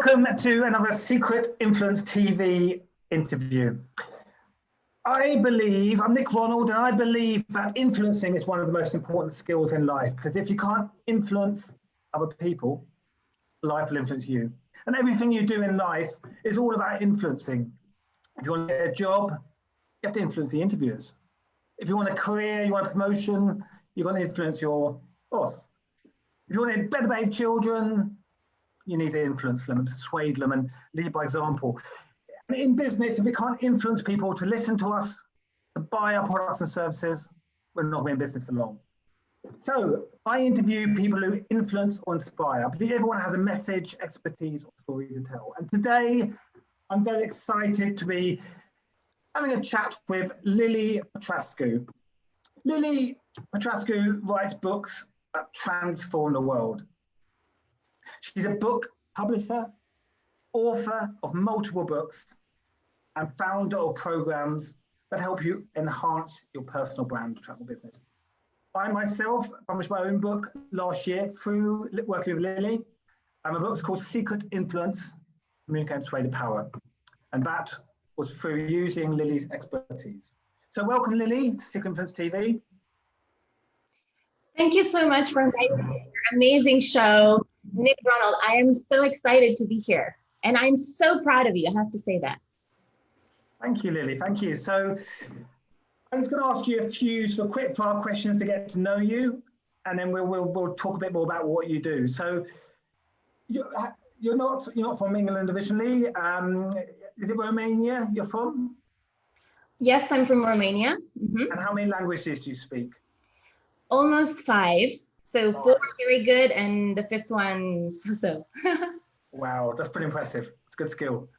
welcome to another Secret Influence TV interview. I'm Nick Ronald, and I believe that influencing is one of the most important skills in life, because if you can't influence other people, life will influence you. And everything you do in life is all about influencing. If you want to get a job, you have to influence the interviewers. If you want a career, you want a promotion, you're going to influence your boss. If you want better behaved children, you need to influence them and persuade them and lead by example. And in business, if we can't influence people to listen to us, to buy our products and services, we're not going to be in business for long. So I interview people who influence or inspire. I believe everyone has a message, expertise, or story to tell. And today, I'm very excited to be having a chat with Lily Patrascu. Lily Patrascu writes books that transform the world. She's a book publisher, author of multiple books, and founder of programs that help you enhance your personal brand to travel business. I myself published my own book last year through working with Lily, and my book's called Secret Influence, Communicate and Persuade the Power. And that was through using Lily's expertise. So welcome, Lily, to Secret Influence TV. Thank you so much for inviting me to your amazing show. Nick Ronald, I am so excited to be here. And I'm so proud of you, I have to say that. Thank you, Lily, thank you. So I'm just going to ask you a few sort of quick fire questions to get to know you, and then we'll talk a bit more about what you do. So you're not from England originally. Is it Romania you're from? Yes, I'm from Romania. And how many languages do you speak? Almost 5. So 4 very good, and the 5th one so. Wow, that's pretty impressive. It's a good skill.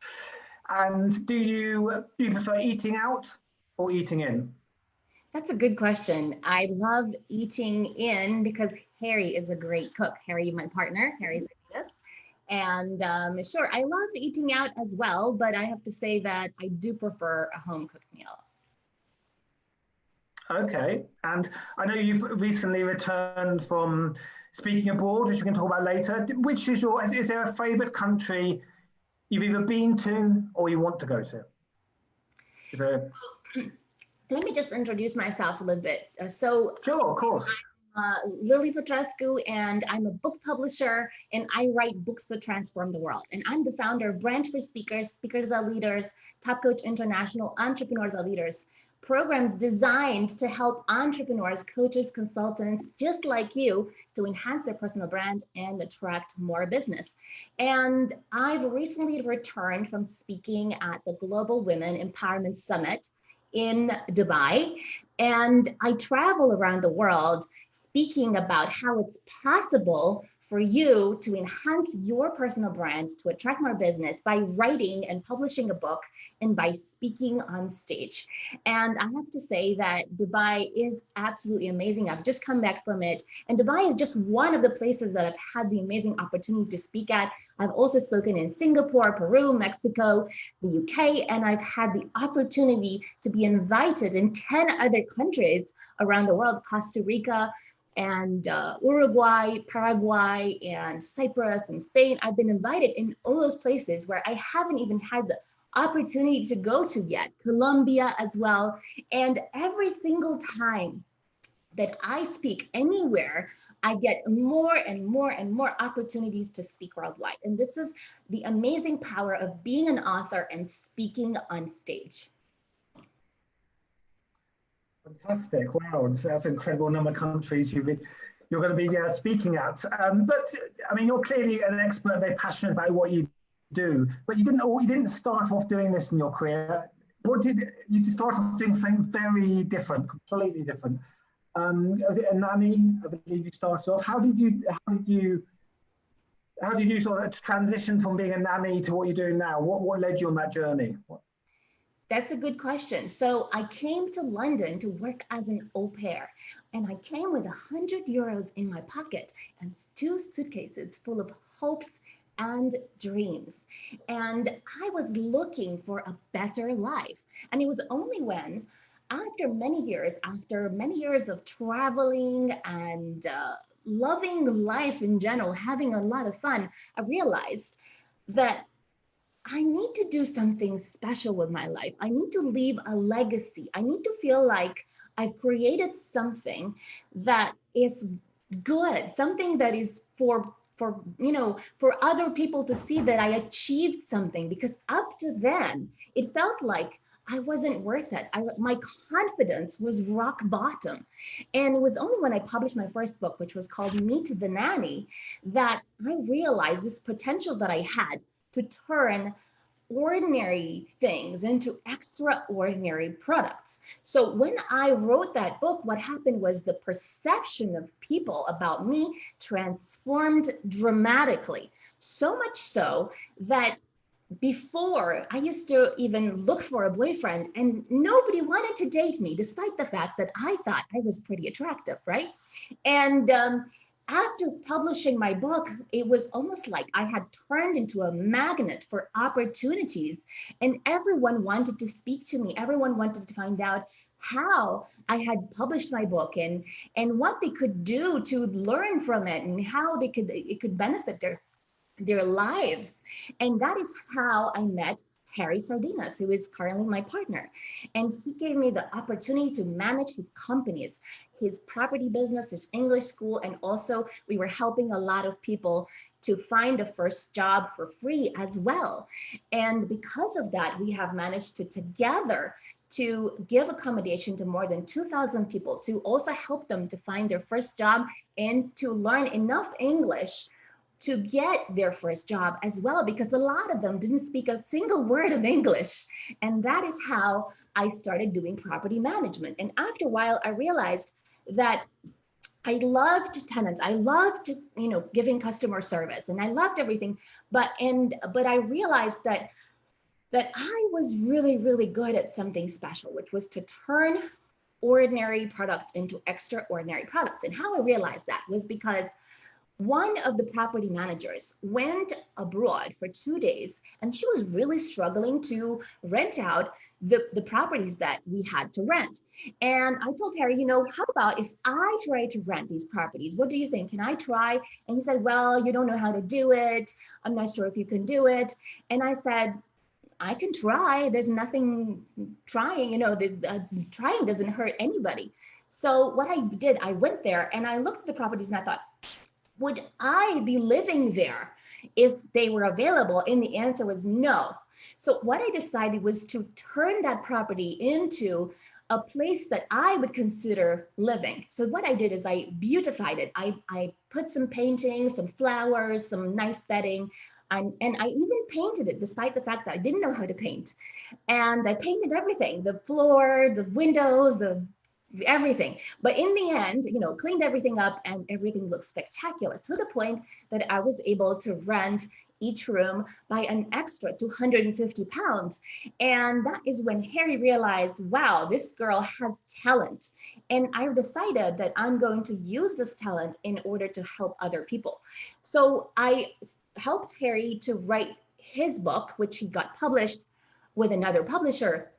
And do you prefer eating out or eating in? That's a good question. I love eating in because Harry is a great cook. Harry, my partner, Harry's a chef. And sure, I love eating out as well, but I have to say that I do prefer a home cooked meal. Okay, and I know you've recently returned from speaking abroad, which we can talk about later. Which is is there a favorite country you've either been to or you want to go to? Is there... Let me just introduce myself a little bit. Sure, of course. I'm Lily Patrascu, and I'm a book publisher, and I write books that transform the world. And I'm the founder of Brand for Speakers, Speakers Are Leaders, Top Coach International, Entrepreneurs Are Leaders, programs designed to help entrepreneurs, coaches, consultants, just like you, to enhance their personal brand and attract more business. And I've recently returned from speaking at the Global Women Empowerment Summit in Dubai. And I travel around the world speaking about how it's possible for you to enhance your personal brand, to attract more business by writing and publishing a book and by speaking on stage. And I have to say that Dubai is absolutely amazing. I've just come back from it. And Dubai is just one of the places that I've had the amazing opportunity to speak at. I've also spoken in Singapore, Peru, Mexico, the UK, and I've had the opportunity to be invited in 10 other countries around the world, Costa Rica, and Uruguay, Paraguay, and Cyprus, and Spain. I've been invited in all those places where I haven't even had the opportunity to go to yet, Colombia as well. And every single time that I speak anywhere, I get more and more and more opportunities to speak worldwide. And this is the amazing power of being an author and speaking on stage. Fantastic! Wow, that's an incredible number of countries you're going to be speaking at. But I mean, you're clearly an expert, very passionate about what you do. But you didn't start off doing this in your career. You start off doing something very different, completely different? Was it a nanny? I believe you started off. How did you sort of transition from being a nanny to what you're doing now? What led you on that journey? That's a good question. So I came to London to work as an au pair, and I came with 100 euros in my pocket and 2 suitcases full of hopes and dreams. And I was looking for a better life. And it was only when, after many years of traveling and loving life in general, having a lot of fun, I realized that I need to do something special with my life. I need to leave a legacy. I need to feel like I've created something that is good, something that is for other people to see that I achieved something, because up to then it felt like I wasn't worth it. My confidence was rock bottom. And it was only when I published my first book, which was called Meet the Nanny, that I realized this potential that I had to turn ordinary things into extraordinary products. So when I wrote that book, what happened was the perception of people about me transformed dramatically. So much so that before, I used to even look for a boyfriend and nobody wanted to date me, despite the fact that I thought I was pretty attractive, right? And after publishing my book, it was almost like I had turned into a magnet for opportunities, and everyone wanted to speak to me. Everyone wanted to find out how I had published my book and what they could do to learn from it and how it could benefit their lives. And that is how I met Harry Sardinas, who is currently my partner. And he gave me the opportunity to manage his companies, his property business, his English school, and also we were helping a lot of people to find a first job for free as well. And because of that, we have managed to together to give accommodation to more than 2,000 people, to also help them to find their first job and to learn enough English to get their first job as well, because a lot of them didn't speak a single word of English. And that is how I started doing property management. And after a while, I realized that I loved tenants. I loved, giving customer service, and I loved everything. But I realized that I was really, really good at something special, which was to turn ordinary products into extraordinary products. And how I realized that was because one of the property managers went abroad for 2 days, and she was really struggling to rent out the properties that we had to rent. And I told Harry, how about if I try to rent these properties? What do you think? Can I try? And he said, well, you don't know how to do it. I'm not sure if you can do it. And I said, I can try. There's nothing trying, trying doesn't hurt anybody. So what I did, I went there and I looked at the properties and I thought, would I be living there if they were available? And the answer was no. So what I decided was to turn that property into a place that I would consider living. So what I did is I beautified it. I put some paintings, some flowers, some nice bedding, and I even painted it despite the fact that I didn't know how to paint. And I painted everything, the floor, the windows, everything. But in the end, cleaned everything up and everything looked spectacular, to the point that I was able to rent each room by an extra 250 pounds. And that is when Harry realized, wow, this girl has talent. And I decided that I'm going to use this talent in order to help other people. So I helped Harry to write his book, which he got published with another publisher.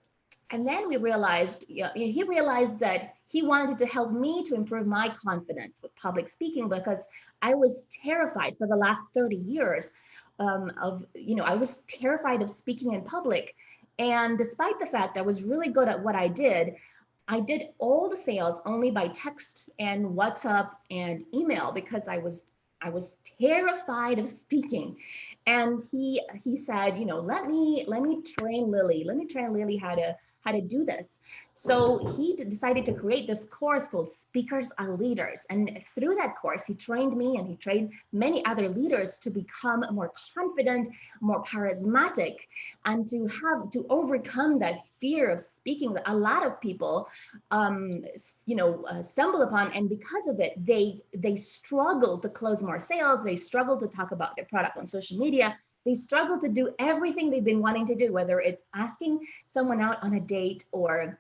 And then he realized that he wanted to help me to improve my confidence with public speaking, because I was terrified for the last 30 years I was terrified of speaking in public. And despite the fact I was really good at what I did all the sales only by text and WhatsApp and email, because I was terrified of speaking. And he said, let me train Lily how to do this. So he decided to create this course called Speakers Are Leaders. And through that course, he trained me and he trained many other leaders to become more confident, more charismatic, and to overcome that fear of speaking that a lot of people, stumble upon. And because of it, they struggle to close more sales. They struggle to talk about their product on social media. They struggle to do everything they've been wanting to do, whether it's asking someone out on a date or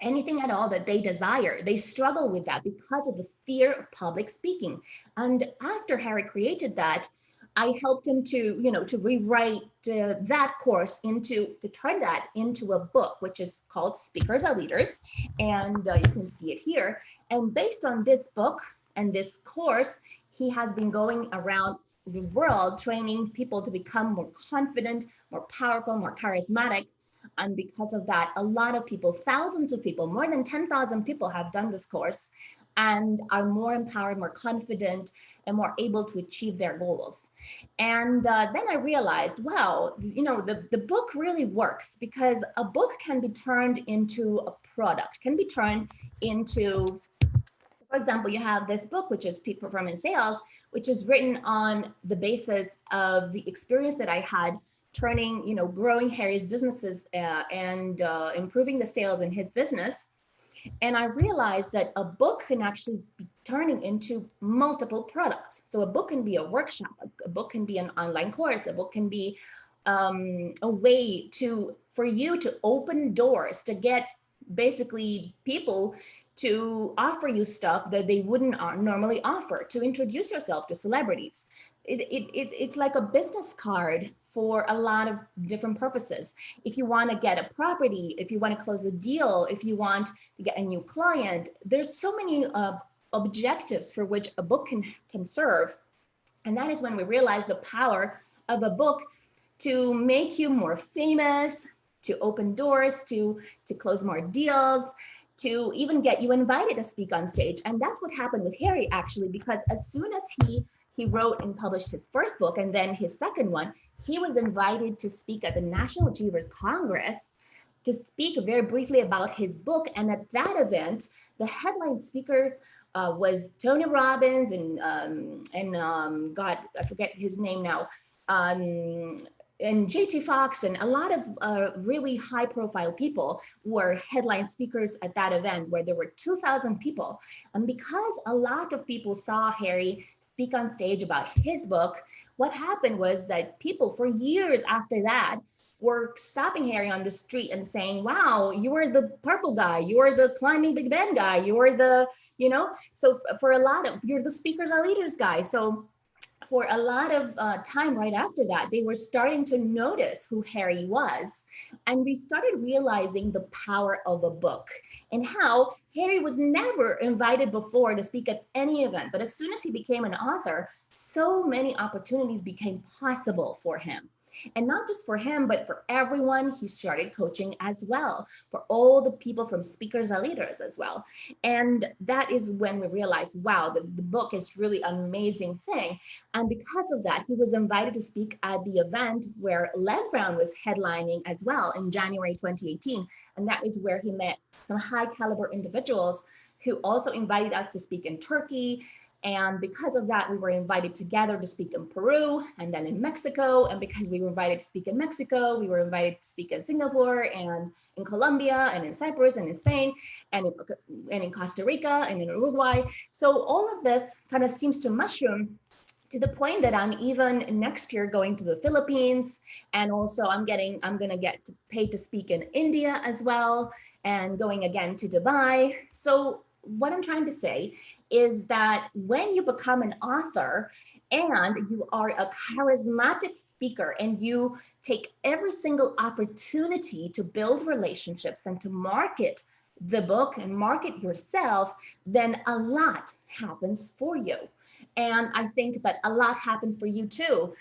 anything at all that they desire. They struggle with that because of the fear of public speaking. And after Harry created that, I helped him to rewrite that course to turn that into a book, which is called Speakers Are Leaders. And you can see it here. And based on this book and this course, he has been going around the world training people to become more confident, more powerful, more charismatic. And because of that, a lot of people, thousands of people, more than 10,000 people have done this course and are more empowered, more confident, and more able to achieve their goals. And then I realized, wow, you know, the book really works because a book can be turned into a product, can be turned into, for example, you have this book, which is Peak Performance Sales, which is written on the basis of the experience that I had turning, you know, growing Harry's businesses and improving the sales in his business. And I realized that a book can actually be turning into multiple products. So a book can be a workshop, a book can be an online course, a book can be a way for you to open doors to get basically people to offer you stuff that they wouldn't normally offer, to introduce yourself to celebrities. It's like a business card for a lot of different purposes. If you want to get a property, if you want to close a deal, if you want to get a new client, there's so many objectives for which a book can serve. And that is when we realize the power of a book to make you more famous, to open doors, to close more deals, to even get you invited to speak on stage. And that's what happened with Harry, actually, because as soon as he wrote and published his first book and then his second one, he was invited to speak at the National Achievers Congress to speak very briefly about his book. And at that event, the headline speaker was Tony Robbins and God, I forget his name now, and JT Fox and a lot of really high profile people were headline speakers at that event where there were 2,000 people. And because a lot of people saw Harry speak on stage about his book, what happened was that people for years after that were stopping Harry on the street and saying, wow, you are the purple guy, you are the climbing Big Ben guy, you are the, you know, so for a lot of, you're the speakers are leaders guy. So for a lot of time right after that, they were starting to notice who Harry was. And we started realizing the power of a book and how Harry was never invited before to speak at any event. But as soon as he became an author, so many opportunities became possible for him. And not just for him, but for everyone he started coaching as well, for all the people from speakers and leaders as well. And that is when we realized, wow, the book is really an amazing thing. And because of that, he was invited to speak at the event where Les Brown was headlining as well in January 2018. And that is where he met some high caliber individuals who also invited us to speak in Turkey. And because of that, we were invited together to speak in Peru and then in Mexico. And because we were invited to speak in Mexico, we were invited to speak in Singapore and in Colombia and in Cyprus and in Spain and in Costa Rica and in Uruguay. So all of this kind of seems to mushroom to the point that I'm even next year going to the Philippines. And also I'm gonna get paid to speak in India as well, and going again to Dubai. So what I'm trying to say is that when you become an author and you are a charismatic speaker and you take every single opportunity to build relationships and to market the book and market yourself, then a lot happens for you. And I think that a lot happened for you too,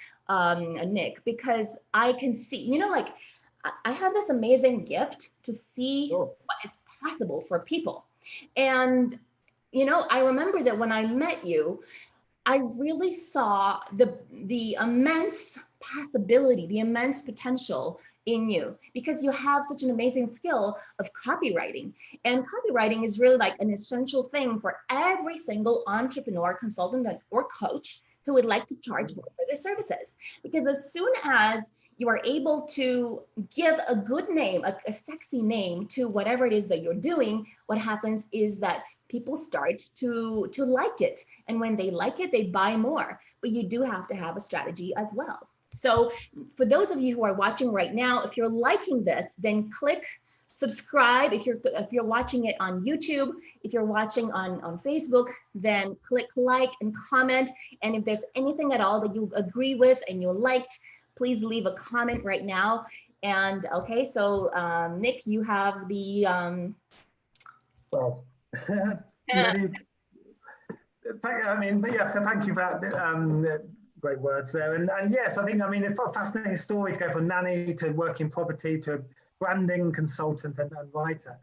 Nick, because I can see, you know, like I have this amazing gift to see what is possible for people. And, you know, I remember that when I met you, I really saw the immense possibility, the immense potential in you, because you have such an amazing skill of copywriting. And copywriting is really like an essential thing for every single entrepreneur, consultant, or coach who would like to charge more for their services. Because as soon as you are able to give a good name, a sexy name to whatever it is that you're doing, what happens is that people start to like it. And when they like it, they buy more. But you do have to have a strategy as well. So for those of you who are watching right now, if you're liking this, then click subscribe. If you're watching it on YouTube, if you're watching on Facebook, then click like and comment. And if there's anything at all that you agree with and you liked, please leave a comment right now. And okay, so Nick, you have the well, I mean, but yeah, so thank you for that. great words there. And yes, I think, I mean, it's a fascinating story to go from nanny to working property to branding consultant and writer.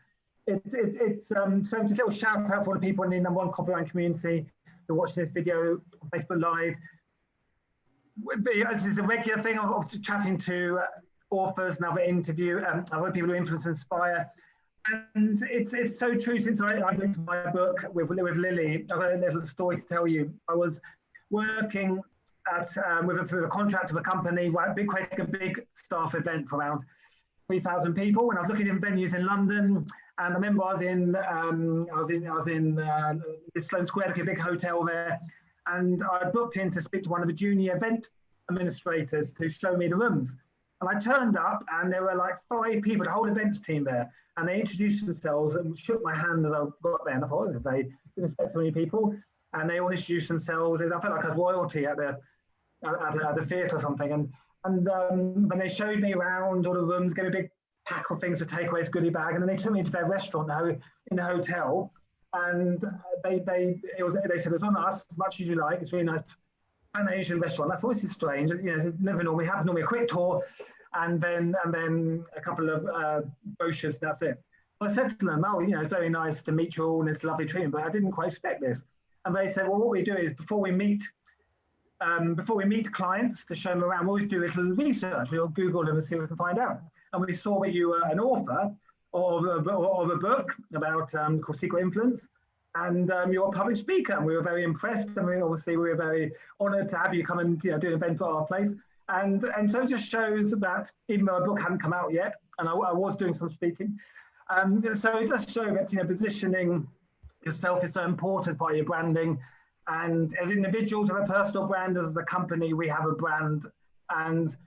It's so just a little shout out for all the people in the #1 copywriting community who are watching this video on Facebook Live. This is a regular thing of chatting to authors and other people who influence and inspire. And it's so true. Since I wrote my book with Lily, I've got a little story to tell you. I was working with a contract of a company, creating a big staff event for around 3,000 people, and I was looking in venues in London. And I remember I was in Sloane Square, like a big hotel there, and I booked in to speak to one of the junior event administrators to show me the rooms. And I turned up, and there were like 5 people, the whole events team there, and they introduced themselves and shook my hand as I got there. And I thought, oh, they didn't expect so many people, and they all introduced themselves. I felt like I was royalty at the theatre or something. And then they showed me around all the rooms, gave me a big pack of things to take away, goodie bag, and then they took me into their restaurant in the hotel, and they said, it's on us as much as you like. It's really nice, an Asian restaurant. I thought, this is strange. You know, it never normally happens. Normally a quick tour, and then a couple of brochures. That's it. I said to them, oh, you know, it's very nice to meet you all, and it's lovely treatment, but I didn't quite expect this. And they said, well, what we do is before we meet clients to show them around, we always do a little research. We'll Google them and see what we can find out. And we saw that you were an author of a book about called Secret Influence, and you're a public speaker. And we were very impressed, and we were very honoured to have you come and do an event at our place. And so it just shows that even though a book hadn't come out yet, and I was doing some speaking, so it does show that positioning yourself is so important part of your branding. And as individuals have a personal brand, as a company we have a brand, and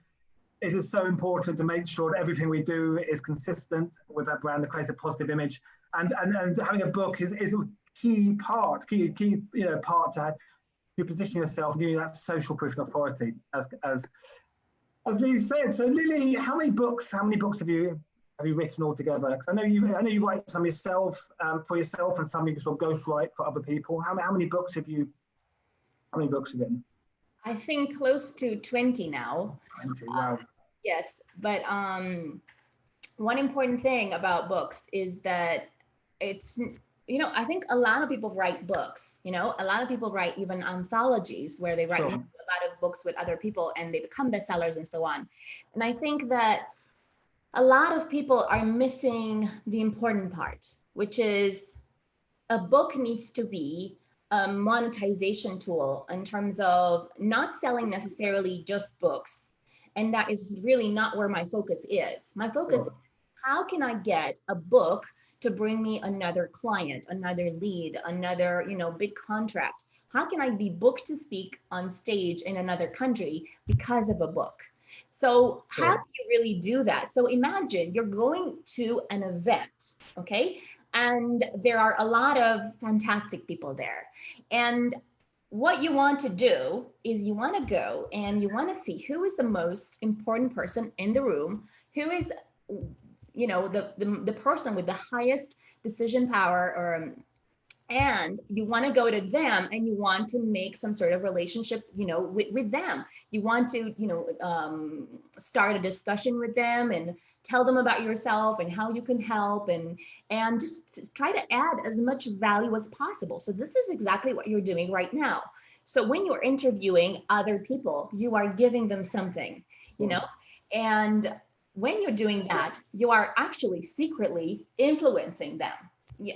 it is so important to make sure that everything we do is consistent with that brand to create a positive image. And having a book is a key part to position yourself and give you that social proof and authority, as Lee said. So Lily, how many books have you written altogether? Because I know you write some yourself for yourself, and some you sort of ghostwrite for other people. How many books have you written? I think close to 20 now. 20, wow. Yes, but one important thing about books is that it's, I think a lot of people write books, a lot of people write even anthologies where they write a lot of books with other people and they become bestsellers and so on. And I think that a lot of people are missing the important part, which is a book needs to be a monetization tool in terms of not selling necessarily just books. And that is really not where my focus is. My focus is how can I get a book to bring me another client, another lead, another, big contract? How can I be booked to speak on stage in another country because of a book? So how do you really do that? So imagine you're going to an event, okay? And there are a lot of fantastic people there. And what you want to do is you want to go and you want to see who is the most important person in the room, who is, the person with the highest decision power, and you want to go to them and you want to make some sort of relationship, with them. You want to, start a discussion with them and tell them about yourself and how you can help, and just try to add as much value as possible. So this is exactly what you're doing right now. So when you're interviewing other people, you are giving them something, and when you're doing that, you are actually secretly influencing them. Yeah.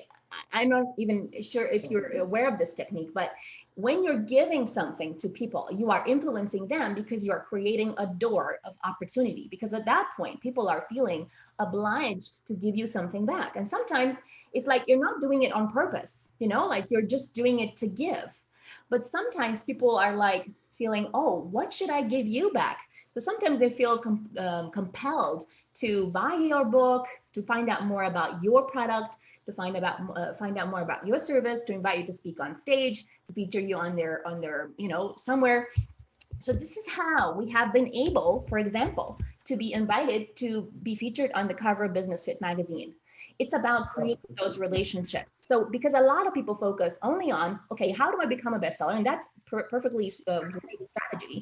I'm not even sure if you're aware of this technique, but when you're giving something to people, you are influencing them because you are creating a door of opportunity. Because at that point, people are feeling obliged to give you something back. And sometimes it's like you're not doing it on purpose, like you're just doing it to give. But sometimes people are like feeling, oh, what should I give you back? So sometimes they feel compelled to buy your book, to find out more about your product, to find out more about your service, to invite you to speak on stage, to feature you on their somewhere. So this is how we have been able, for example, to be invited to be featured on the cover of Business Fit magazine. It's about creating those relationships. So because a lot of people focus only on, okay, how do I become a bestseller? And that's perfectly great strategy.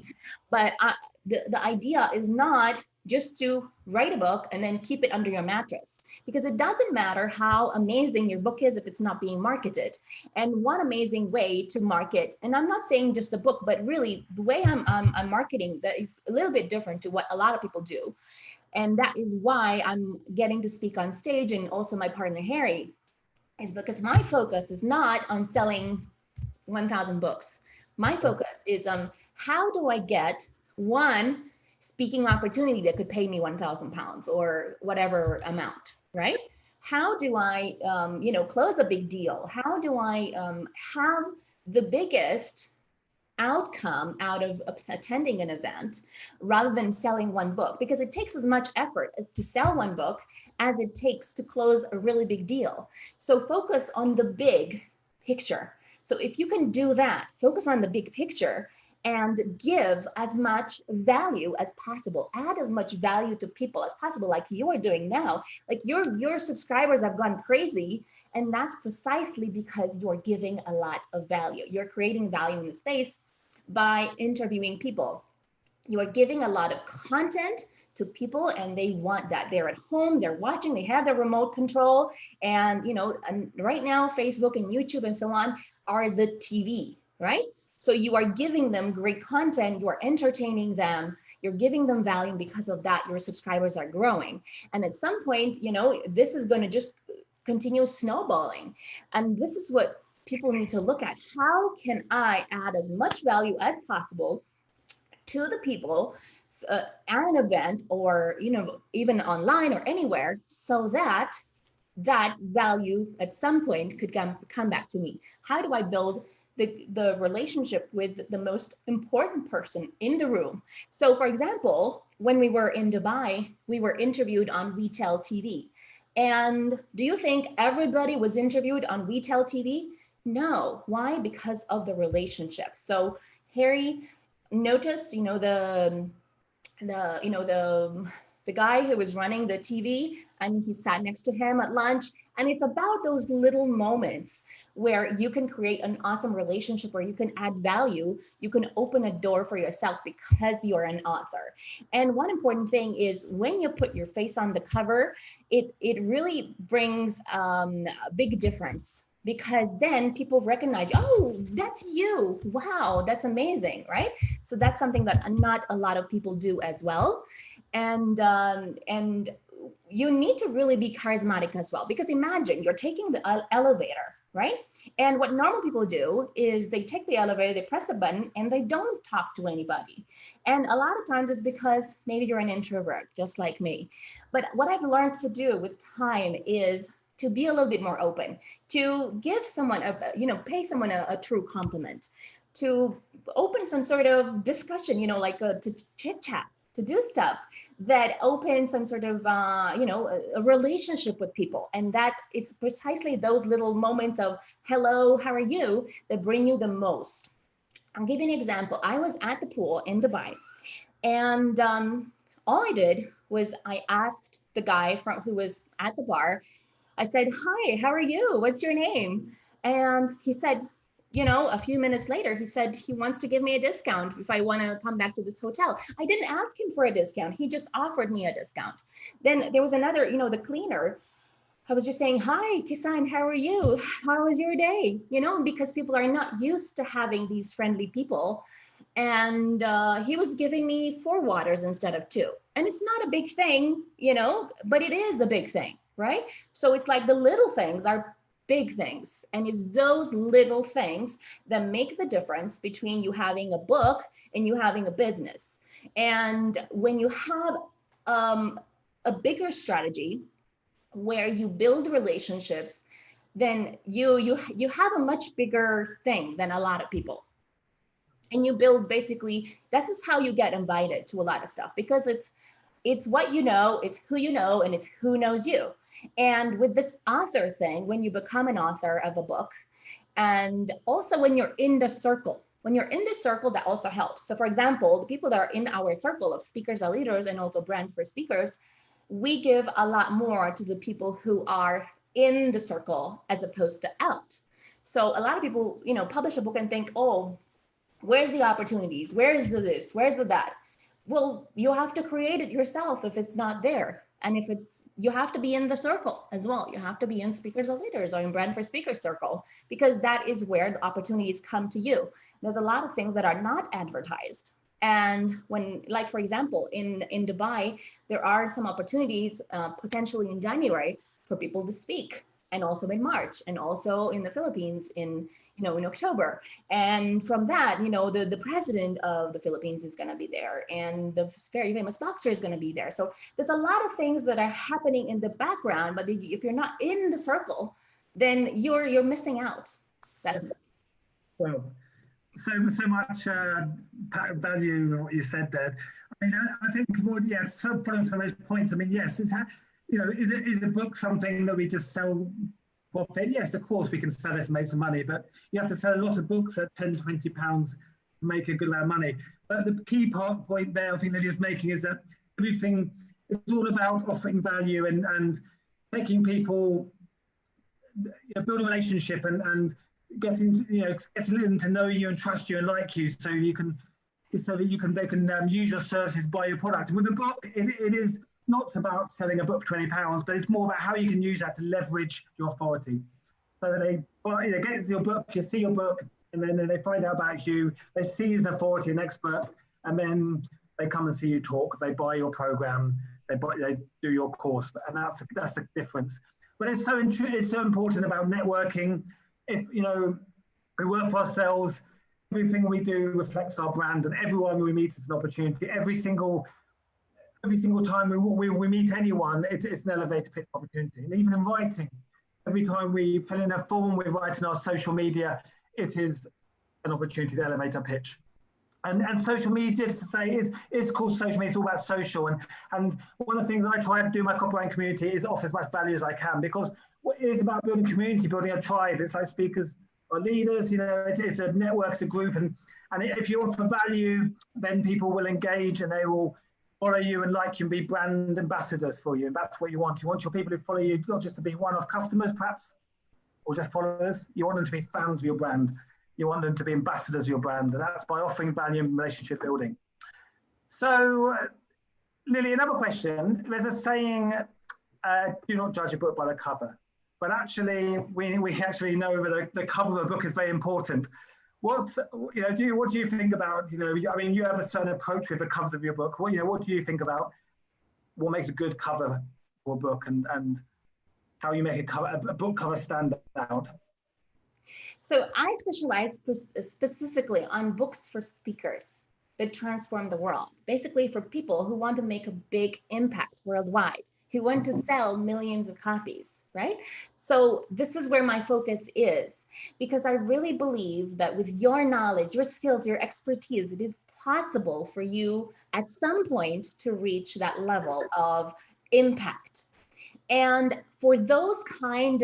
But the idea is not just to write a book and then keep it under your mattress, because it doesn't matter how amazing your book is if it's not being marketed. And one amazing way to market, and I'm not saying just the book, but really the way I'm marketing that is a little bit different to what a lot of people do. And that is why I'm getting to speak on stage, and also my partner Harry, is because my focus is not on selling 1,000 books. My focus is on how do I get one speaking opportunity that could pay me 1,000 pounds or whatever amount, right? How do I, close a big deal? How do I have the biggest outcome out of attending an event rather than selling one book? Because it takes as much effort to sell one book as it takes to close a really big deal. So focus on the big picture. So if you can do that, focus on the big picture and give as much value as possible, add as much value to people as possible, like you are doing now. Like your subscribers have gone crazy, and that's precisely because you're giving a lot of value. You're creating value in the space by interviewing people. You are giving a lot of content to people, and they want that. They're at home, they're watching, they have their remote control, and and right now Facebook and YouTube and so on are the TV, right? So you are giving them great content, you are entertaining them, you're giving them value, and because of that, your subscribers are growing. And at some point, this is going to just continue snowballing. And this is what people need to look at. How can I add as much value as possible to the people at an event, or even online or anywhere, so that that value at some point could come back to me? How do I build the relationship with the most important person in the room? So for example, when we were in Dubai, we were interviewed on retail TV. And do you think everybody was interviewed on retail TV? No. Why? Because of the relationship. So Harry noticed, the guy who was running the TV, and he sat next to him at lunch. And it's about those little moments where you can create an awesome relationship, where you can add value, you can open a door for yourself because you're an author. And one important thing is when you put your face on the cover, it really brings a big difference, because then people recognize, oh, that's you. Wow, that's amazing, right? So that's something that not a lot of people do as well. And you need to really be charismatic as well, because imagine you're taking the elevator, right? And what normal people do is they take the elevator, they press the button, and they don't talk to anybody. And a lot of times it's because maybe you're an introvert, just like me. But what I've learned to do with time is to be a little bit more open, to give someone pay someone a true compliment, to open some sort of discussion, to chit chat, to do stuff that opens some sort of a relationship with people. And it's precisely those little moments of hello, how are you, that bring you the most. I'll give you an example. I was at the pool in Dubai, and all I did was I asked the guy who was at the bar. I said, hi, how are you? What's your name? And he said, a few minutes later, he said he wants to give me a discount if I want to come back to this hotel. I didn't ask him for a discount. He just offered me a discount. Then there was another, the cleaner. I was just saying, hi, Kisan, how are you? How was your day? Because people are not used to having these friendly people. And he was giving me 4 waters instead of 2. And it's not a big thing, but it is a big thing, right? So it's like the little things are big things. And it's those little things that make the difference between you having a book and you having a business. And when you have a bigger strategy where you build relationships, then you have a much bigger thing than a lot of people. And you build, basically, this is how you get invited to a lot of stuff, because it's what you know, it's who you know, and it's who knows you. And with this author thing, when you become an author of a book, and also when you're in the circle, that also helps. So for example, the people that are in our circle of speakers and leaders, and also brand for speakers, we give a lot more to the people who are in the circle as opposed to out. So a lot of people, you know, publish a book and think, oh, where's the opportunities? Where's the this? Where's the that? Well, you have to create it yourself if it's not there. And if it's, you have to be in the circle as well. You have to be in Speakers of Leaders or in Brand for Speakers circle, because that is where the opportunities come to you. There's a lot of things that are not advertised. And when, like, for example, in Dubai, there are some opportunities potentially in January for people to speak, and also in March, and also in the Philippines in October. And from that, the president of the Philippines is going to be there, and the very famous boxer is going to be there. So there's a lot of things that are happening in the background, but if you're not in the circle, then you're missing out. That's well, so much value in what you said there. I mean, I think, well, yeah, following some of those points. I mean, yes, is a book something that we just sell? Profit? Yes, of course we can sell it and make some money, but you have to sell a lot of books at £10-20 to make a good amount of money. But the key point there, I think that you're making, is that everything is all about offering value and making people build a relationship and getting them to know you and trust you and like you, so they can use your services, buy your product. And with a book, it is not about selling a book for £20, but it's more about how you can use that to leverage your authority. So they get your book, you see your book, and then they find out about you, they see you as an authority, an expert, and then they come and see you talk, they buy your program, they do your course, and that's the difference. But it's so important about networking. If we work for ourselves, everything we do reflects our brand, and everyone we meet is an opportunity. Every single time we meet anyone, it's an elevator pitch opportunity. And even in writing, every time we fill in a form, we write in our social media, it is an opportunity to elevate our pitch. And social media, to say, is called social media. It's all about social. And one of the things I try to do in my copywriting community is offer as much value as I can, because it is about building community, building a tribe. It's like speakers are leaders, it's a network, it's a group. And if you offer value, then people will engage and they will follow you and like you and be brand ambassadors for you. And that's what you want. You want your people who follow you not just to be one-off customers, perhaps, or just followers. You want them to be fans of your brand. You want them to be ambassadors of your brand. And that's by offering value and relationship building. So, Lily, another question. There's a saying, do not judge a book by the cover. But actually, we actually know that the cover of a book is very important. What do you think about, I mean, you have a certain approach with the covers of your book. What do you think about what makes a good cover for a book, and how you make a book cover stand out? So I specialize specifically on books for speakers that transform the world, basically for people who want to make a big impact worldwide, who want to sell millions of copies, right? So this is where my focus is, because I really believe that with your knowledge, your skills, your expertise, it is possible for you at some point to reach that level of impact. And for those kind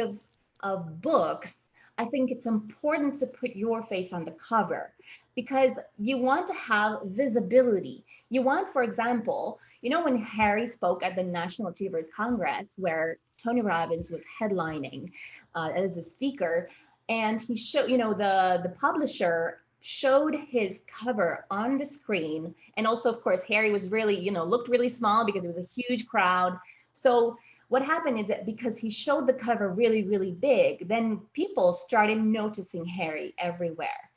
of books, I think it's important to put your face on the cover, because you want to have visibility. You want, for example, when Harry spoke at the National Achievers Congress, where Tony Robbins was headlining as a speaker, and he showed, the publisher showed his cover on the screen. And also, of course, Harry was really, looked really small because it was a huge crowd. So what happened is that because he showed the cover really, really big, then people started noticing Harry everywhere.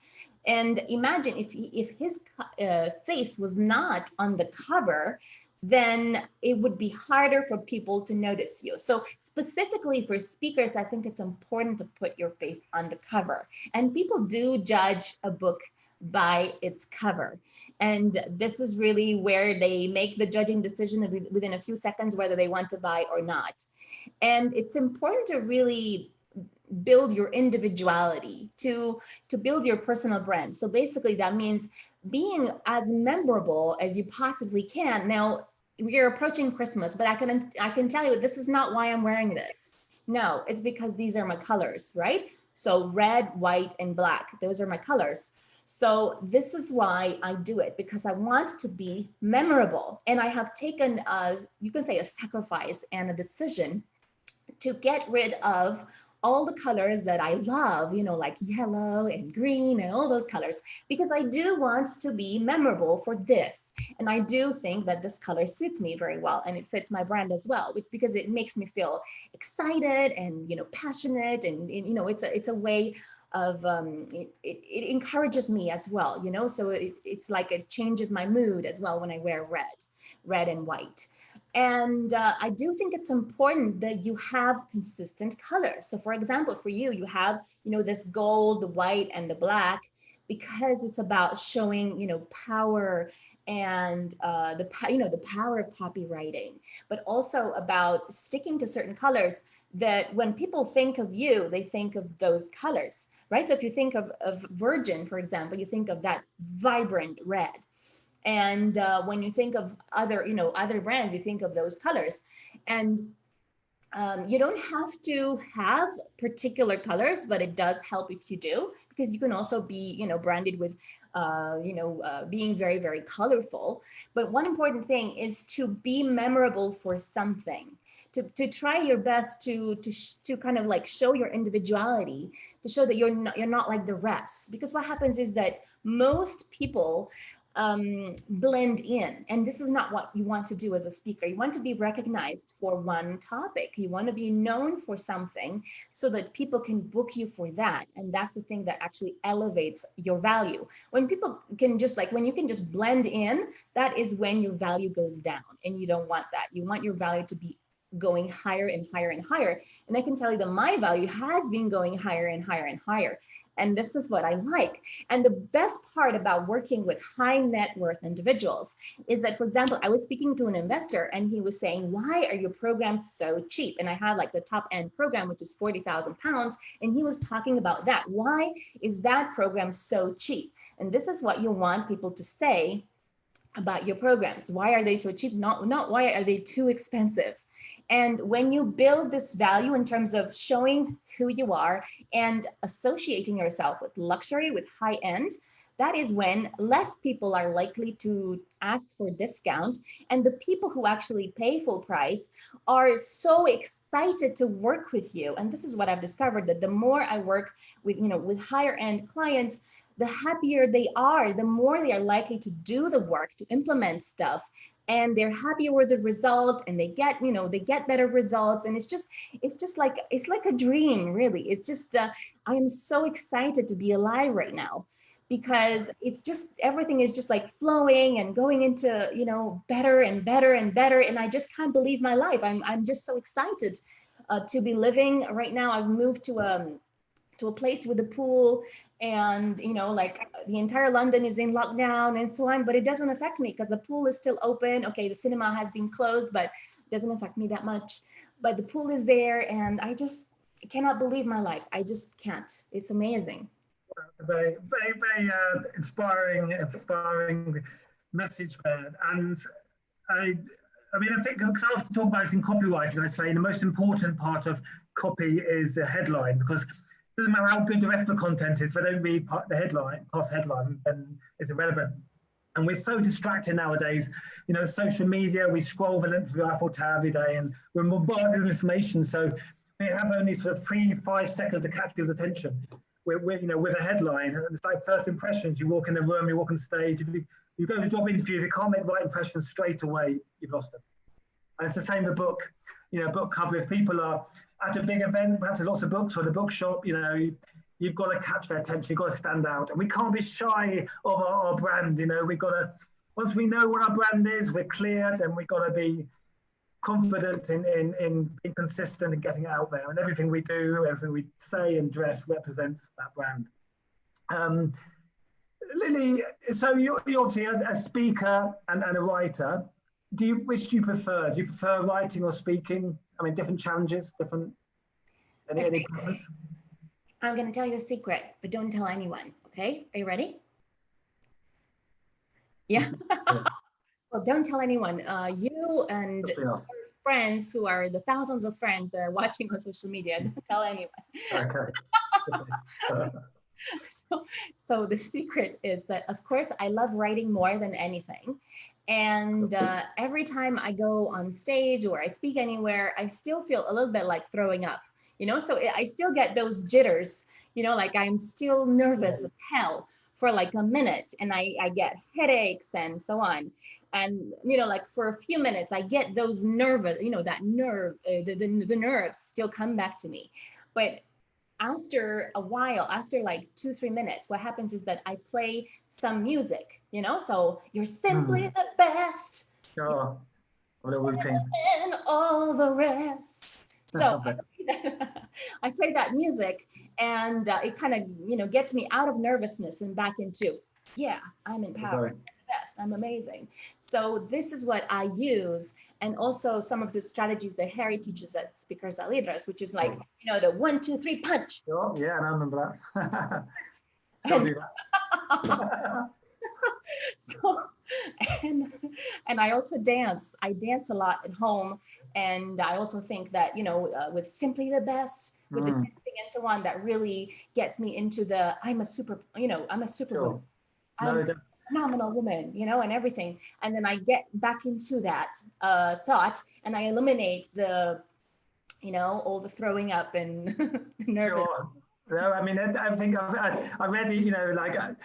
And imagine if his face was not on the cover, then it would be harder for people to notice you. So specifically for speakers, I think it's important to put your face on the cover. And people do judge a book by its cover. And this is really where they make the judging decision within a few seconds whether they want to buy or not. And it's important to really build your individuality, to build your personal brand. So basically that means being as memorable as you possibly can. Now, we're approaching Christmas, but I can tell you this is not why I'm wearing this. No, it's because these are my colors, right? So red, white, and black, those are my colors. So this is why I do it, because I want to be memorable. And I have taken, you can say, a sacrifice and a decision to get rid of all the colors that I love, you know, like yellow and green and all those colors, because I do want to be memorable for this. And I do think that this color suits me very well, and it fits my brand as well, which, because it makes me feel excited and, you know, passionate, and you know, it's a way of it encourages me as well, you know. So it's like it changes my mood as well when I wear red and white. And I do think it's important that you have consistent colors. So for example, for you, you have, you know, this gold, the white, and the black, because it's about showing, you know, power and you know, the power of copywriting, but also about sticking to certain colors that when people think of you, they think of those colors, right? So if you think of Virgin, for example, you think of that vibrant red. And when you think of other, you know, other brands, you think of those colors. And you don't have to have particular colors, but it does help if you do, because you can also be, you know, branded with, being very, very colorful. But one important thing is to be memorable for something. To try your best to kind of like show your individuality, to show that you're not like the rest. Because what happens is that most people blend in. And this is not what you want to do as a speaker. You want to be recognized for one topic. You want to be known for something so that people can book you for that. And that's the thing that actually elevates your value. When people can just like, when you can just blend in, that is when your value goes down, and you don't want that. You want your value to be going higher and higher and higher. And I can tell you that my value has been going higher and higher and higher. And this is what I like. And the best part about working with high net worth individuals is that, for example, I was speaking to an investor and he was saying, why are your programs so cheap? And I have like the top end program, which is 40,000 pounds. And he was talking about that. Why is that program so cheap? And this is what you want people to say about your programs. Why are they so cheap? Not why are they too expensive? And when you build this value in terms of showing who you are and associating yourself with luxury, with high end, that is when less people are likely to ask for discount. And the people who actually pay full price are so excited to work with you. And this is what I've discovered, that the more I work with, you know, with higher end clients, the happier they are, the more they are likely to do the work, to implement stuff. And they're happier with the result, and they get, you know, they get better results. And it's just like, it's like a dream, really. It's just, I am so excited to be alive right now, because it's just, everything is just like flowing and going into, you know, better and better and better. And I just can't believe my life. I'm just so excited to be living right now. I've moved to a place with a pool, and you know, like the entire London is in lockdown and so on, but it doesn't affect me because the pool is still open. Okay, the cinema has been closed, but it doesn't affect me that much. But the pool is there, and I just cannot believe my life. I just can't. It's amazing. Very, very, very inspiring message there. And I mean, I think, because I often talk about this in copywriting, I say the most important part of copy is the headline, because it doesn't matter how good the rest of the content is, if I don't read the headline, past headline, then it's irrelevant. And we're so distracted nowadays, you know, social media, we scroll the length of the Eiffel Tower every day, and we're bombarded with information. So we have only sort of 3-5 seconds to catch people's attention. We're, you know, with a headline, and it's like first impressions. You walk in the room, you walk on stage, you go to a job interview, if you can't make the right impression straight away, you've lost them. And it's the same with a book, you know, book cover. If people are at a big event, perhaps there's lots of books, or the bookshop, you know, you've got to catch their attention, you've got to stand out. And we can't be shy of our brand, you know, we've got to, once we know what our brand is, we're clear, then we've got to be confident in being consistent and getting it out there. And everything we do, everything we say and dress represents that brand. Lily, so you're obviously a speaker and a writer. Which do you prefer? Do you prefer writing or speaking? I mean, different challenges, any preference? I'm going to tell you a secret, but don't tell anyone. Okay, are you ready? Yeah. Well, don't tell anyone. You and your friends, who are the thousands of friends that are watching on social media, don't tell anyone. Okay. So the secret is that, of course, I love writing more than anything. And every time I go on stage or I speak anywhere, I still feel a little bit like throwing up, so I still get those jitters, like I'm still nervous as hell for like a minute, and I get headaches and so on. And, like for a few minutes, I get those nervous, that nerve, the nerves still come back to me. But after a while, after like 2, 3 minutes, what happens is that I play some music, so you're simply the best. Sure. A little routine. And all the rest. So I play that music, and it kind of, gets me out of nervousness and back into, yeah, I'm empowered. I'm the best. I'm amazing. So this is what I use. And also some of the strategies that Harry teaches at Speakers Are Leaders, which is like, the 1, 2, 3 punch. Sure. Yeah, and I remember that. Still do that. So, and I also dance. I dance a lot at home. And I also think that, with Simply the Best, with the dancing and so on, that really gets me into the, I'm a super Sure. woman. I'm a phenomenal woman, and everything. And then I get back into that thought, and I eliminate the, all the throwing up and nervous. Sure. No, I mean, I think I read,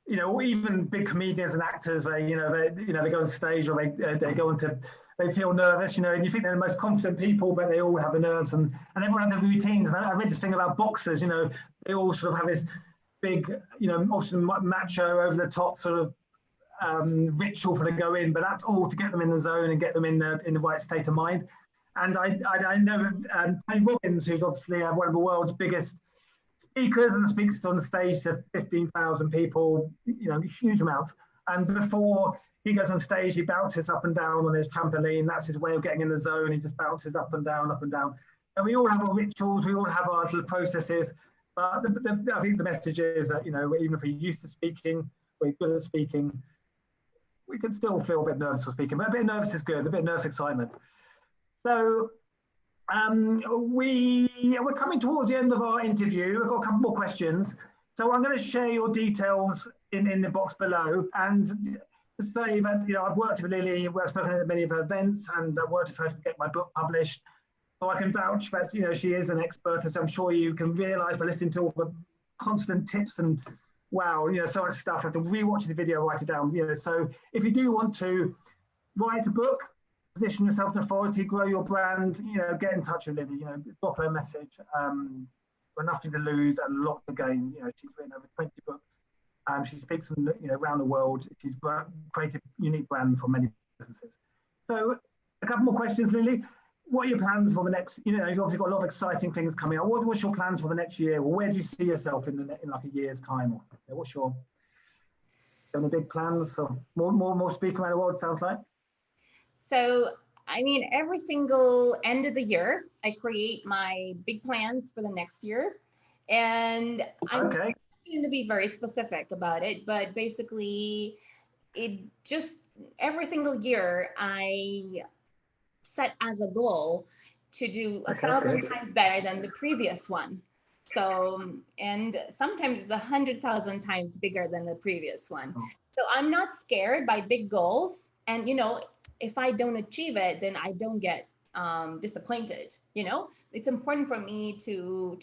even big comedians and actors, they go on stage, or they go into, they feel nervous, and you think they're the most confident people, but they all have the nerves, and everyone has their routines. And I read this thing about boxers, they all sort of have this big, often macho, over the top sort of ritual for to go in, but that's all to get them in the zone and get them in the right state of mind. And I know Tony Robbins, who's obviously one of the world's biggest speakers, and speaks on the stage to 15,000 people, huge amount. And before he goes on stage, he bounces up and down on his trampoline. That's his way of getting in the zone. He just bounces up and down, up and down. And we all have our rituals, we all have our little processes. But I think the message is that, even if we're used to speaking, we're good at speaking, we can still feel a bit nervous for speaking. But a bit of nervous is good, a bit of nervous excitement. So we're coming towards the end of our interview. I've got a couple more questions. So I'm going to share your details in the box below. And to say that, I've worked with Lily, I've spoken at many of her events, and I've worked with her to get my book published. So I can vouch that, she is an expert, as I'm sure you can realize by listening to all the constant tips and wow, so much stuff. I have to rewatch the video, write it down. So if you do want to write a book, position yourself in authority, grow your brand, get in touch with Lily, drop her a message. Got nothing to lose and a lot to gain. She's written over 20 books. She speaks around the world. She's created a unique brand for many businesses. So a couple more questions, Lily. What are your plans for the next, you've obviously got a lot of exciting things coming up. What's your plans for the next year? Or where do you see yourself in like a year's time? Or what's your, any big plans for more speaking around the world, sounds like? So, I mean, every single end of the year, I create my big plans for the next year. And I'm going to be very specific about it, but basically every single year I set as a goal to do 1,000 times better than the previous one. So, and sometimes it's 100,000 times bigger than the previous one. So I'm not scared by big goals. And, if I don't achieve it, then I don't get disappointed. It's important for me to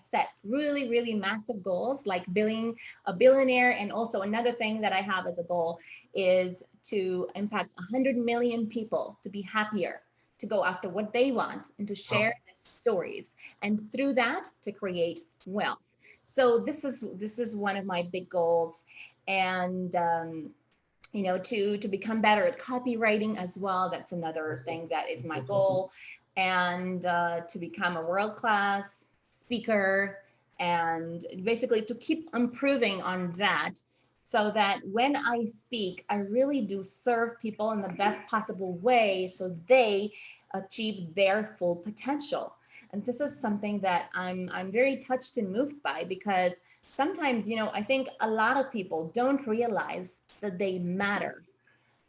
set really, really massive goals, like being a billionaire. And also another thing that I have as a goal is to impact 100 million people to be happier, to go after what they want, and to share their stories, and through that to create wealth. So this is one of my big goals. And to become better at copywriting as well. That's another thing that is my goal. And to become a world-class speaker, and basically to keep improving on that, so that when I speak, I really do serve people in the best possible way so they achieve their full potential. And this is something that I'm very touched and moved by, because sometimes, I think a lot of people don't realize that they matter.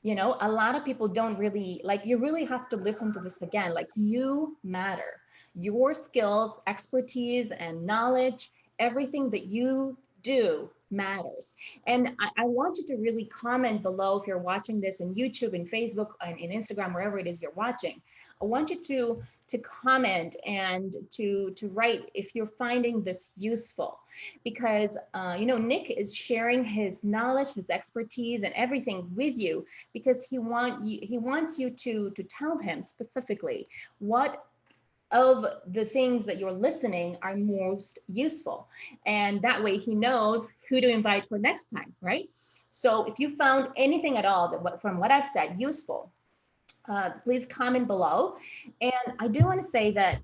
A lot of people don't really, you really have to listen to this again, you matter. Your skills, expertise, and knowledge, everything that you do matters. And I want you to really comment below if you're watching this on YouTube and Facebook and in Instagram, wherever it is you're watching. I want you to comment and to write if you're finding this useful, because you know, Nick is sharing his knowledge, his expertise, and everything with you because he wants you to tell him specifically what of the things that you're listening are most useful. And that way he knows who to invite for next time, right? So if you found anything at all that from what I've said useful, please comment below. And I do want to say that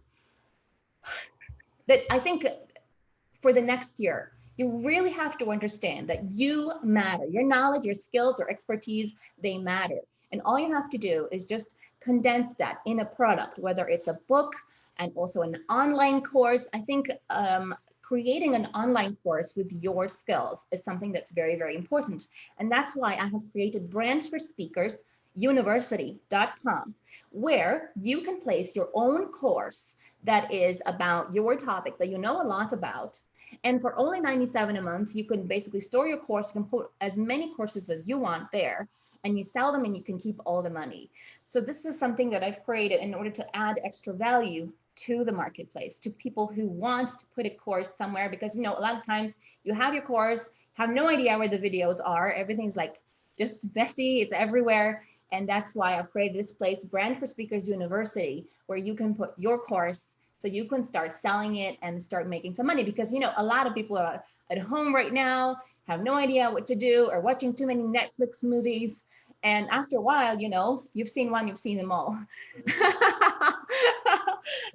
I think for the next year, you really have to understand that you matter. Your knowledge, your skills, or expertise, they matter. And all you have to do is just condense that in a product, whether it's a book and also an online course. I think creating an online course with your skills is something that's very, very important. And that's why I have created Brands for Speakers University.com, where you can place your own course that is about your topic that you know a lot about. And for only $97 a month, you can basically store your course. You can put as many courses as you want there, and you sell them and you can keep all the money. So this is something that I've created in order to add extra value to the marketplace, to people who want to put a course somewhere, because, you know, a lot of times you have your course, have no idea where the videos are. Everything's like just messy, it's everywhere. And that's why I've created this place, Brand for Speakers University, where you can put your course so you can start selling it and start making some money. Because, you know, a lot of people are at home right now, have no idea what to do, or watching too many Netflix movies. And after a while, you know, you've seen one, you've seen them all.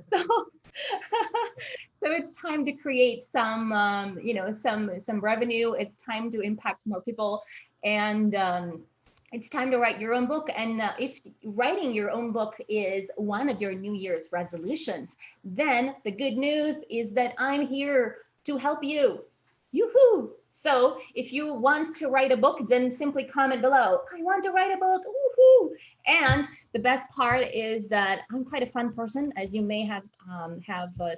so, so it's time to create some, you know, some revenue. It's time to impact more people. And it's time to write your own book. And if writing your own book is one of your New Year's resolutions, then the good news is that I'm here to help you. Yoo-hoo! So if you want to write a book, then simply comment below, I want to write a book, woohoo! And the best part is that I'm quite a fun person, as you may have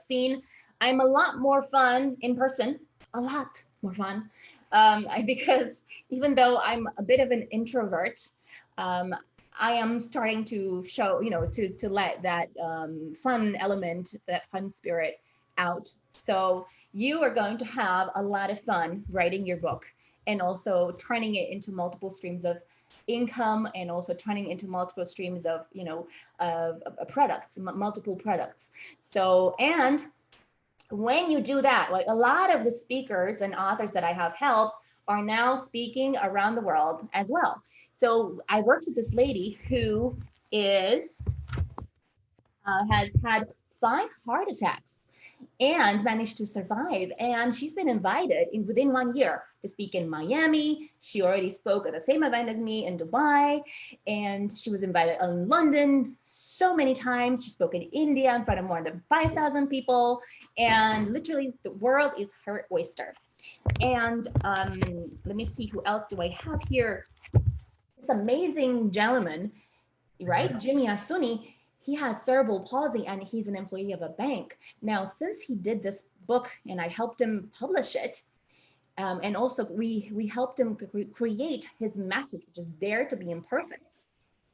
seen. I'm a lot more fun in person, a lot more fun. Because even though I'm a bit of an introvert, I am starting to show, you know, to let that fun element, that fun spirit out. So you are going to have a lot of fun writing your book and also turning it into multiple streams of income, and also turning into multiple streams of, you know, of products, multiple products. So, and when you do that, like a lot of the speakers and authors that I have helped are now speaking around the world as well. So I worked with this lady who is has had 5 heart attacks and managed to survive. And she's been invited within 1 year to speak in Miami. She already spoke at the same event as me in Dubai. And she was invited in London so many times. She spoke in India in front of more than 5,000 people. And literally the world is her oyster. And let me see, who else do I have here? This amazing gentleman, right? Jimmy Asuni. He has cerebral palsy and he's an employee of a bank. Now, since he did this book and I helped him publish it, and also we helped him create his message, which is dare to be imperfect.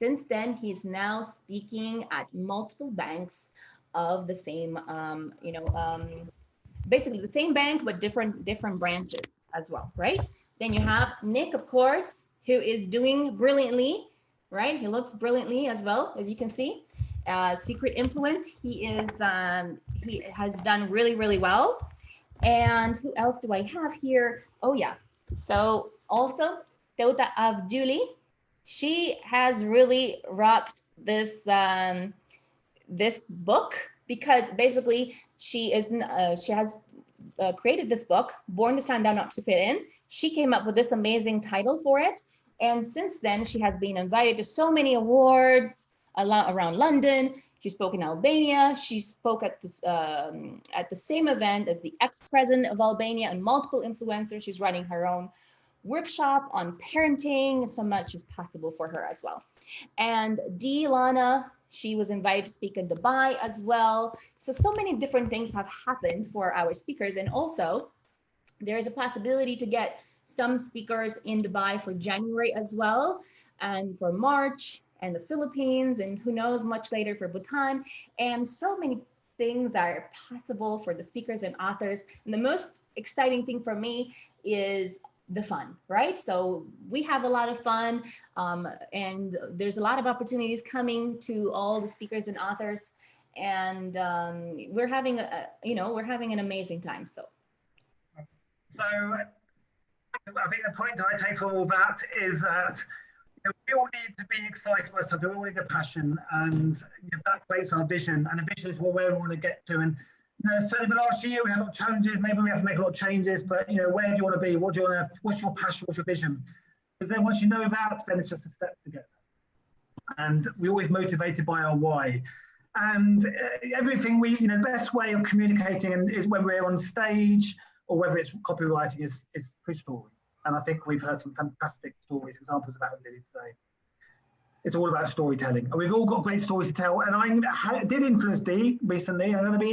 Since then, he's now speaking at multiple banks of the same, you know, basically the same bank, but different branches as well, right? Then you have Nick, of course, who is doing brilliantly, right? He looks brilliantly as well, as you can see. Secret Influence, he has done really, really well. And who else do I have here? Oh yeah, so also Tota Avduli, she has really rocked this this book, because basically she has created this book, Born to Stand Out, Not to Fit In. She came up with this amazing title for it. And since then, she has been invited to so many awards around London. She spoke in Albania. She spoke at the same event as the ex-president of Albania and multiple influencers. She's running her own workshop on parenting. So much is possible for her as well. And Dee Lana, she was invited to speak in Dubai as well. So many different things have happened for our speakers. And also, There is a possibility to get some speakers in Dubai for January as well, and for March, and the Philippines, and who knows, much later for Bhutan. And so many things are possible for the speakers and authors. And the most exciting thing for me is the fun, right? So we have a lot of fun, and there's a lot of opportunities coming to all the speakers and authors. And we're having we're having an amazing time. So I think the point I take from all that is that we all need to be excited by something. We all need a passion, and that creates our vision. And the vision is where we want to get to. And certainly the last year we had a lot of challenges. Maybe we have to make a lot of changes. But where do you want to be? What do you want to? What's your passion? What's your vision? Because then once you know that, then it's just a step to get there. And we're always motivated by our why. And everything the best way of communicating is when we're on stage, or whether it's copywriting, is through stories. And I think we've heard some fantastic stories, examples of that with Lily today. It's all about storytelling. And we've all got great stories to tell. And I did influence Dee recently. I'm going to be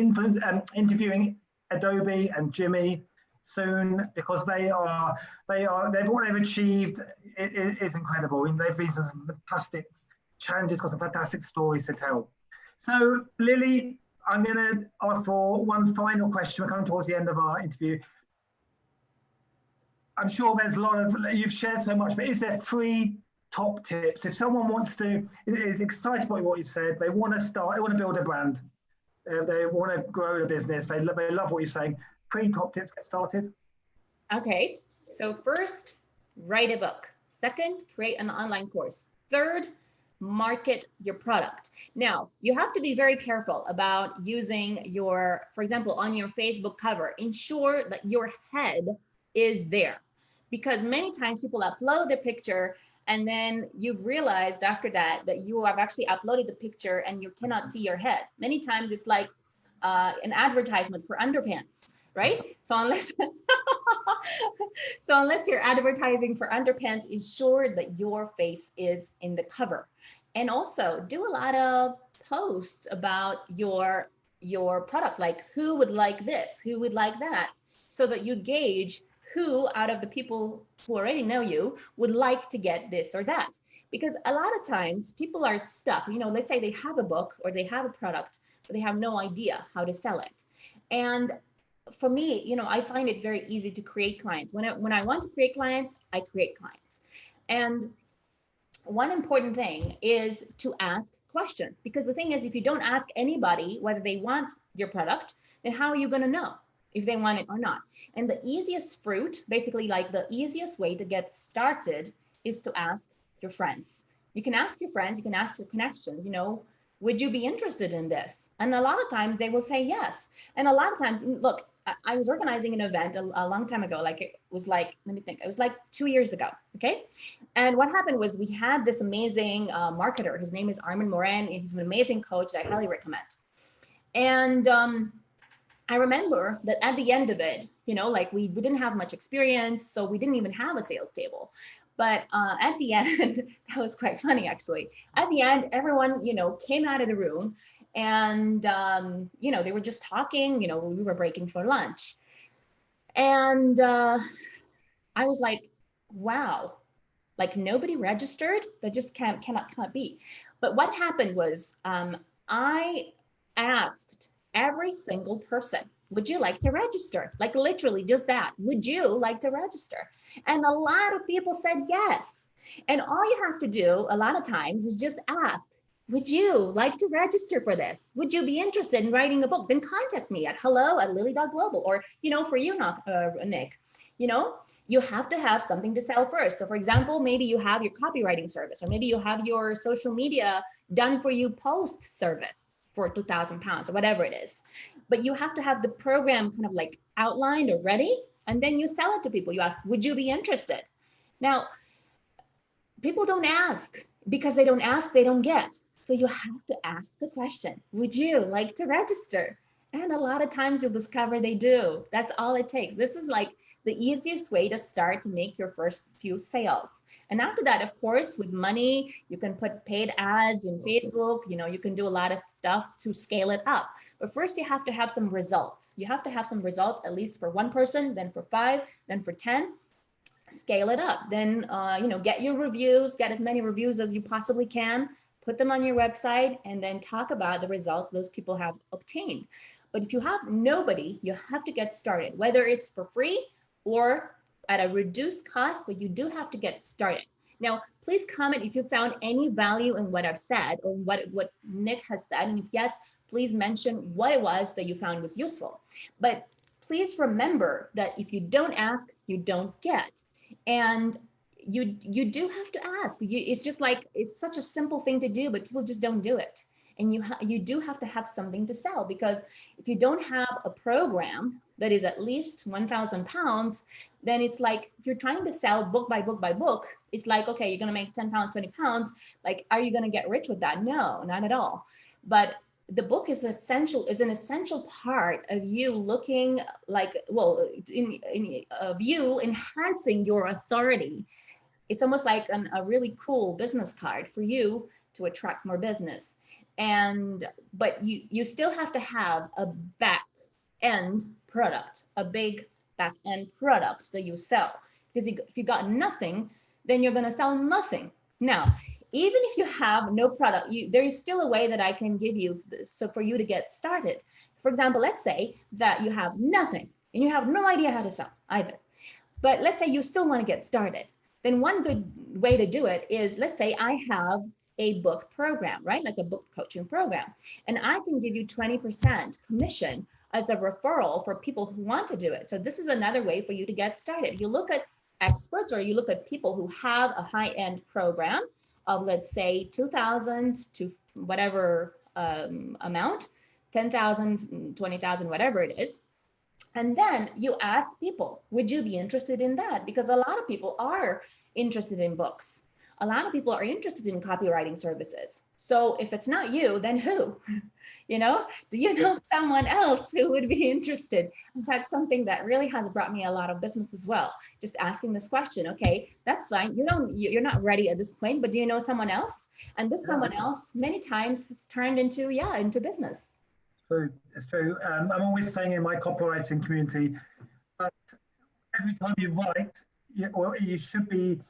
interviewing Adobe and Jimmy soon, because what they've achieved is incredible. And they've been some fantastic challenges, got some fantastic stories to tell. So Lily, I'm going to ask for one final question. We're coming towards the end of our interview. I'm sure there's a lot of, you've shared so much, but is there 3 top tips? If someone is excited about what you said, they want to build a brand, they want to grow the business, they love what you're saying, 3 top tips, get started. Okay, so first, write a book. Second, create an online course. Third, market your product. Now, you have to be very careful about using for example, on your Facebook cover, ensure that your head is there. Because many times people upload the picture and then you've realized after that you have actually uploaded the picture and you cannot see your head. Many times it's like an advertisement for underpants, right? So unless you're advertising for underpants, ensure that your face is in the cover. And also do a lot of posts about your product, like who would like this, who would like that, so that you gauge who out of the people who already know you would like to get this or that. Because a lot of times people are stuck, let's say they have a book or they have a product, but they have no idea how to sell it. And for me, I find it very easy to create clients. When I want to create clients, I create clients. And one important thing is to ask questions, because the thing is, if you don't ask anybody whether they want your product, then how are you going to know if they want it or not? And the easiest fruit, basically like the easiest way to get started, is to ask your friends. You can ask your friends, you can ask your connections, would you be interested in this? And a lot of times they will say yes. And a lot of times, look, I was organizing an event a long time ago, let me think, it was like 2 years ago, okay? And what happened was we had this amazing marketer. His name is Armin Moran, and he's an amazing coach that I highly recommend. And I remember that at the end of it, we didn't have much experience, so we didn't even have a sales table. But at the end, that was quite funny, actually. At the end, everyone, came out of the room, and, they were just talking, we were breaking for lunch. And I was like, wow, like nobody registered? That just cannot be. But what happened was I asked every single person, would you like to register? Like literally just that, would you like to register? And a lot of people said yes. And all you have to do a lot of times is just ask, would you like to register for this? Would you be interested in writing a book? Then contact me at hello@lily.global. Or, for you, Nick, you have to have something to sell first. So for example, maybe you have your copywriting service, or maybe you have your social media done for you post service for £2,000 or whatever it is. But you have to have the program kind of like outlined or ready, and then you sell it to people. You ask, would you be interested? Now, people don't ask, because they don't ask, they don't get. So you have to ask the question, would you like to register? And a lot of times you'll discover they do. That's all it takes. This is like the easiest way to start to make your first few sales. And after that, of course, with money, you can put paid ads in Facebook, you can do a lot of stuff to scale it up. But first you have to have some results. You have to have some results, at least for one person, then for 5, then for 10. Scale it up. Then, get your reviews, get as many reviews as you possibly can, put them on your website, and then talk about the results those people have obtained. But if you have nobody, you have to get started, whether it's for free or at a reduced cost, but you do have to get started. Now, please comment if you found any value in what I've said or what Nick has said. And if yes, please mention what it was that you found was useful. But please remember that if you don't ask, you don't get. And you do have to ask. It's just like, it's such a simple thing to do, but people just don't do it. And you do have to have something to sell, because if you don't have a program that is at least 1,000 pounds, then it's like, if you're trying to sell book by book by book, it's like, okay, you're going to make 10 pounds, 20 pounds. Like, are you going to get rich with that? No, not at all. But the book is an essential part of you looking like, well, of you enhancing your authority. It's almost like a really cool business card for you to attract more business. But you still have to have a back end product, a big back end product that you sell. Because if you got nothing, then you're going to sell nothing. Now, even if you have no product, there is still a way that I can give you so for you to get started. For example, let's say that you have nothing and you have no idea how to sell either. But let's say you still want to get started. Then one good way to do it is, let's say I have a book program, right? Like a book coaching program. And I can give you 20% commission as a referral for people who want to do it. So this is another way for you to get started. You look at experts, or you look at people who have a high-end program of, let's say, 2,000 to whatever amount, 10,000, 20,000, whatever it is. And then you ask people, would you be interested in that? Because a lot of people are interested in books. A lot of people are interested in copywriting services. So if it's not you, then who? Do you know someone else who would be interested? That's something that really has brought me a lot of business as well. Just asking this question, okay, that's fine. You're not ready at this point, but do you know someone else? And this someone else many times has turned into business. True, it's true. I'm always saying in my copywriting community that every time you write, you should be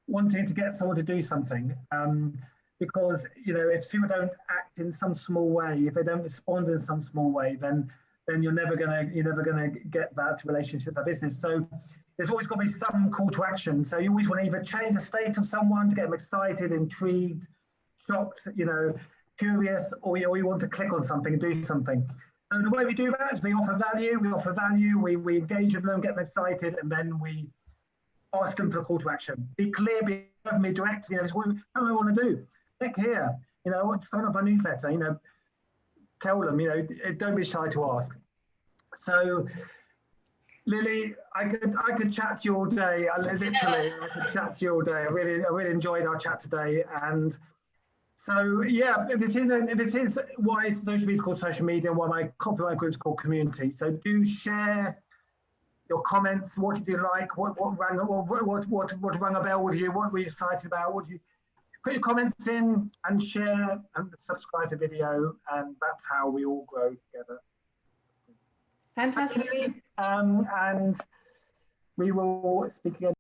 wanting to get someone to do something, because if people don't act in some small way, if they don't respond in some small way, then you're never gonna get that relationship, that business. So there's always got to be some call to action. So you always want to either change the state of someone to get them excited, intrigued, shocked, curious, or you want to click on something and do something. So the way we do that is we offer value, we engage with them, get them excited, and then we ask them for a call to action. Be clear, be direct. This is what I want to do. Click here. Sign up our newsletter. Tell them. Don't be shy to ask. So, Lily, I could chat to you all day. I could chat to you all day. I really enjoyed our chat today. And so, yeah, this is why social media is called social media, and why my copyright group is called community. So do share your comments. What did you like? What rang a bell with you? What were you excited about? Put your comments in and share and subscribe to the video, and that's how we all grow together. Fantastic. And we will speak again.